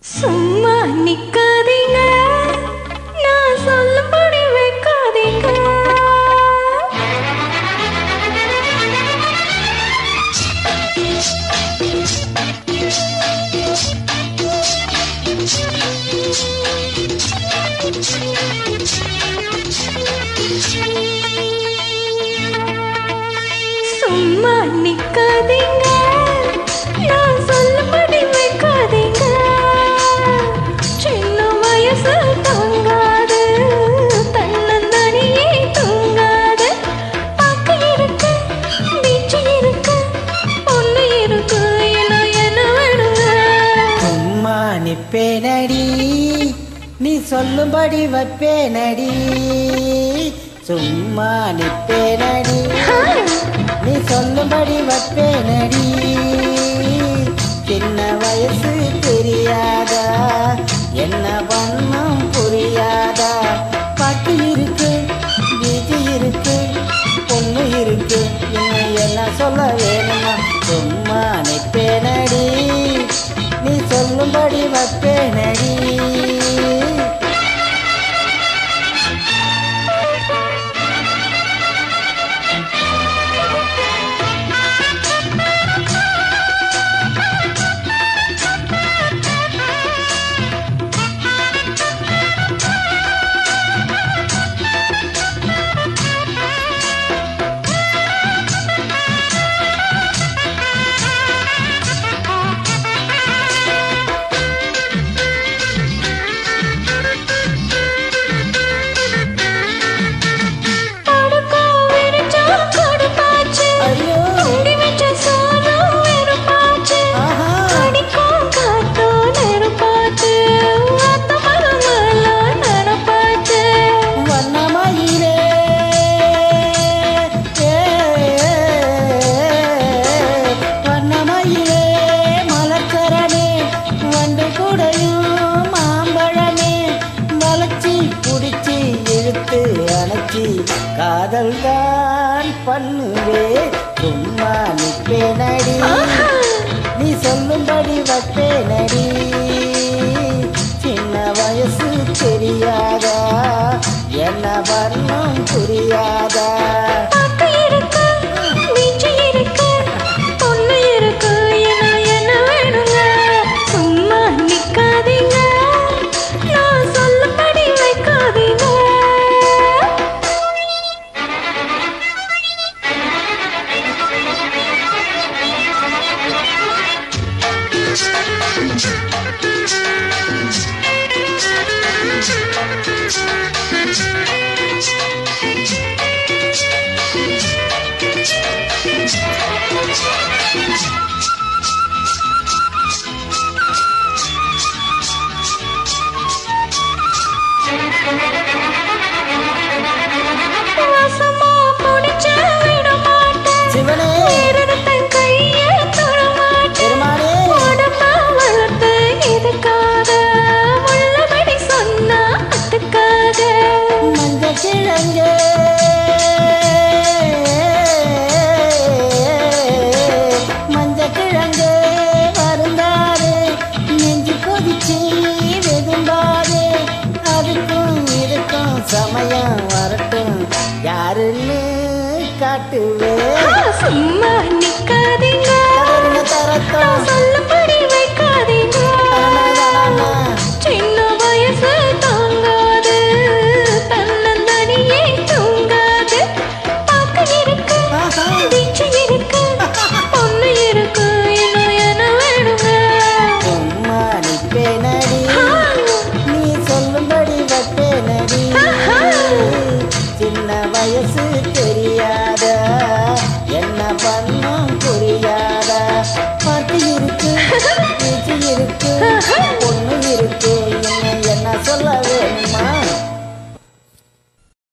சும்மா நிக்காதீங்க, நான் சொல்லும்படி வைக்காதீங்க. சும்மா நிக்காதீங்க, நான் சொல்லும்படி வைக்காதீங்க. சின்ன வயசு தாங்காது, தன்னந்தனியே தூங்காது. பாக்கு இருக்கு, பீச்சு இருக்கு, பொண்ணு இருக்கு, என்ன வேணுங்க? சும்மா நிப்பேனடி, நீ சொல்லும்படி வைப்பேனடி. சும்மா நிப்பேனடி, நீ சொல்லும்படி வைப்பேனடி. சின்ன வயசு தெரியாதா, என்ன பண்ணம் புரியாதா? பாட்டு இருக்கு, பீச்சு இருக்கு, பொண்ணு இருக்கு, இன்னும் என்ன சொல்ல வேணுமா? சும்மா நிப்பேனடி, நீ சொல்லும்படி வைப்பேனடி. காதல் தான் பண்ணுவே, சும்மா நிப்பேனடி, நீ சொல்லும்படி வைப்பேனடி. சின்ன வயசு தெரியாதா, என்ன வர்ணம் புரியாதா? சமயம் வரட்டும், யாருன்னு காட்டுவே. சும்மா நிக்காதீங்க, நான் சொல்லும்படி வைக்காதீங்க. சின்ன வயசு தாங்காது, தன்னந்தனியே தூங்காது. பாக்கு இருக்கு, பீச்சு இருக்கு, பொண்ணு இருக்கு, இன்னும் என்ன வேணுங்க? சும்மா நிப்பேனடி, நீ சொல்லும்படி வைப்பேனடி. சின்ன வயசு